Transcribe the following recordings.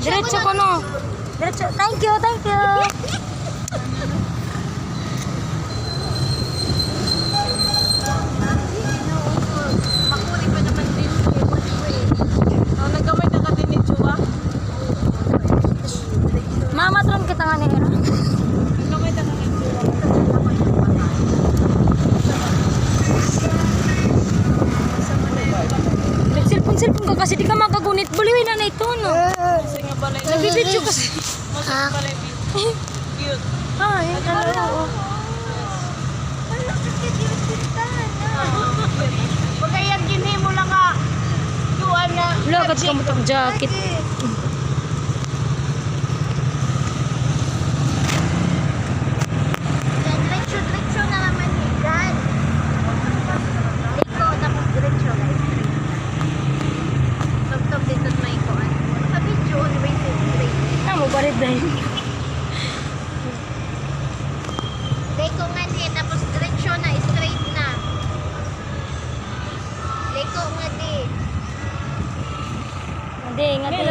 Diretso ko no. Diretso. Thank you, thank you. Makuli pa naman din. Nagamay na ka din ni Chua. Mamatron kita nga nila. Nagamay na ka din ni Chua. Nagsilpon-silpon ka kasi di ka makagunit. Buliwin na na ito, no? Kasi nga balay. Nagbibidyo kasi. Kasi balay. Cute. Ay, hello. Pag kaya gini mo lang ka. Tuwan na. Lagat ka mo itong jacket. Diretso na naman ni Dan. Liko, tapos diretso. Top dito may ikuan. Nakabidyo, ano ba yung straight? Mo barit dahil. Liko nga di, tapos diretso na, straight na. Liko nga di. Ngadi.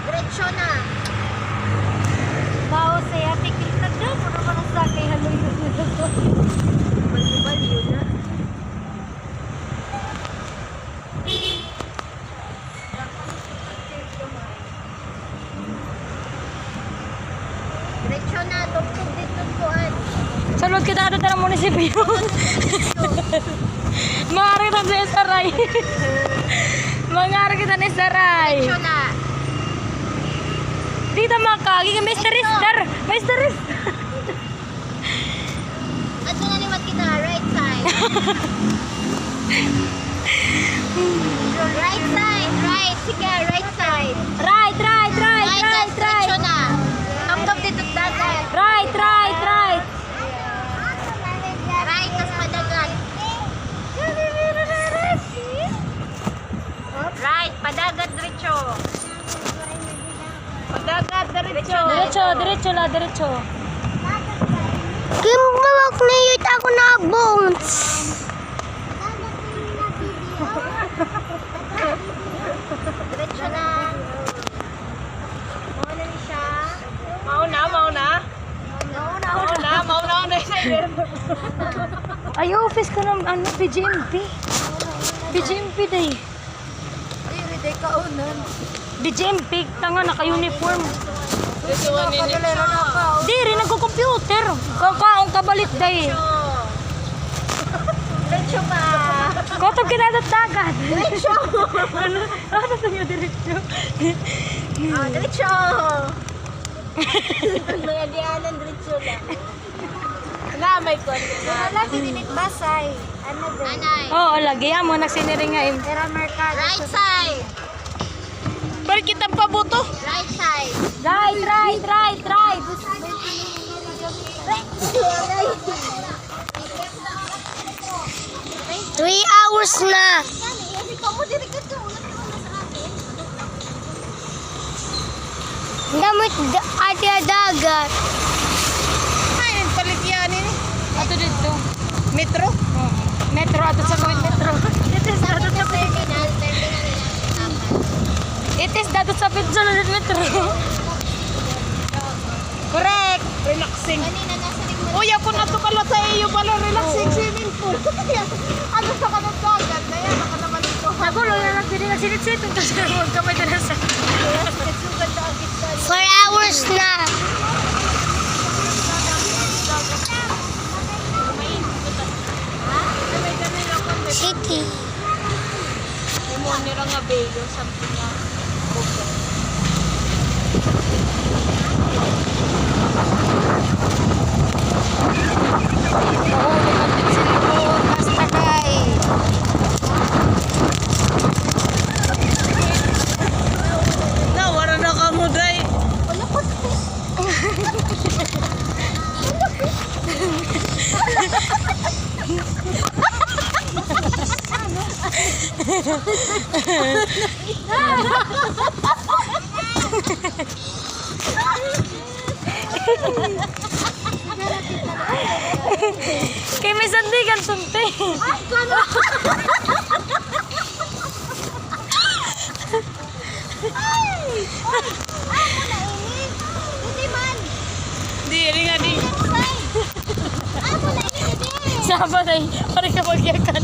Diretso na. Bao saya tikil ka dyan. Puro ka nang sakay haloy na dito. Baliw na. Diretso na, tugtog dito kuan. Salud kita na dito ng munisipyo. Mangar kita sa Saray. Mangar kita ni Saray. Diretso na. Dito makagi ka, Mr. Rister. Mr. Rister. Ato na liwat kita, right side. Right side, right. Sige, right side. Right. Diretso na. Tugtog dito dagat. Right. Right, tas padagat. Right, padagat diretso. Padagat diretso. Diretso. Kimbawak na yun ako na bones. Diretso na. Mauna ni siya. Mauna. Ay, office ka ng ano, BGMP day. Ay, kaunan. BGMP, tanga, naka-uniform. Kadalero na ka. Di rin, nagko-computer. Kakaong kabalit day. Diretso pa. Kotog kinadatagan. Diretso. Ano sa inyo diretso? Diretso. Mga dianan diretso lang. Na, may konti na. Lagi dinit basay. Ano din? Anay. Oo, lagi mo nagsiniring nga. Tera Mercado. Right side. Balik kitang pabuto. Right side. Right. 3 hours na. Damot ati dagat. Ay, palit yan eh. Ato dito. Metro? Metro, ato sa gawin metro. Itis dato sa Terminal. Itis dato sa pizza metro. Correct. Relaxing. Kanina nasa rin mo. Uy, ako na to pala sa iyo pala. Relaxing swimming pool. Ano sa kanang dagat na yan? Ako naman ito. Nagulo na lang din ang sinit-sitong kasi huwag kamay na sa 4 hours na. City. mo nila nga bago, something nga. Kay may sandigan sunti. Ako na ini. Hindi man. Di, rin nga di. Ako na ini, hindi. Sama na yun. Parang ka magyakan.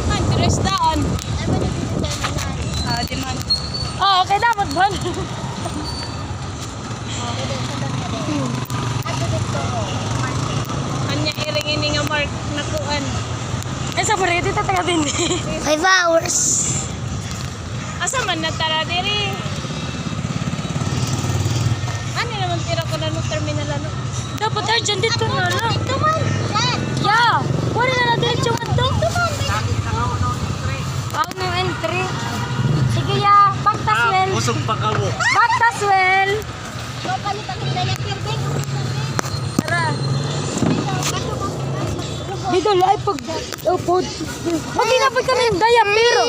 Man, dress daan. Ano na dito sa manan? Ah, di man. Oh, okay dapat ba? Ako dito. Kanya iring ini nga mark nakuan. Eh, sa pare, dito taga din. 5 hours. Asa man natara diri? Ano naman tira ko na no terminal ano? Dapat urgent dito na lang. Ito man. Yan. Yeah! Wala na na diretso nga to. Ito man. Ako ng entry. Sige, ya. Pagtaswell. Usog pa ka mo. Pagtaswell. Kapalit ang daya pirbing. Tara. Dito lang pag upod. Maginapod kami ng daya pero.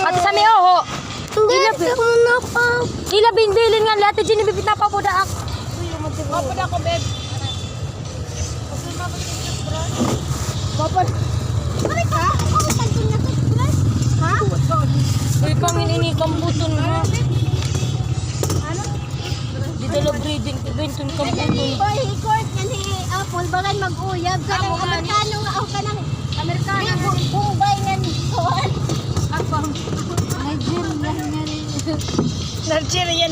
At sa may oho. Ilabing bilin nga lahat dyan ibibit na pabudaak. Opo na ko, beb. Papan. Bakit ka? Ako tagpon na to. Ha? Uy, pangin ini kambuton ha. Ano? Dito lang breeding. Ibentun Ayan kambuton. ni Boy Hicort yan ni Apple. Bagan mag-uyab ka ng Amerikano nga. Ako ka ng Amerikano. Bumbay nga ni Kuan. Ako. Nigerian nga ni. Nigerian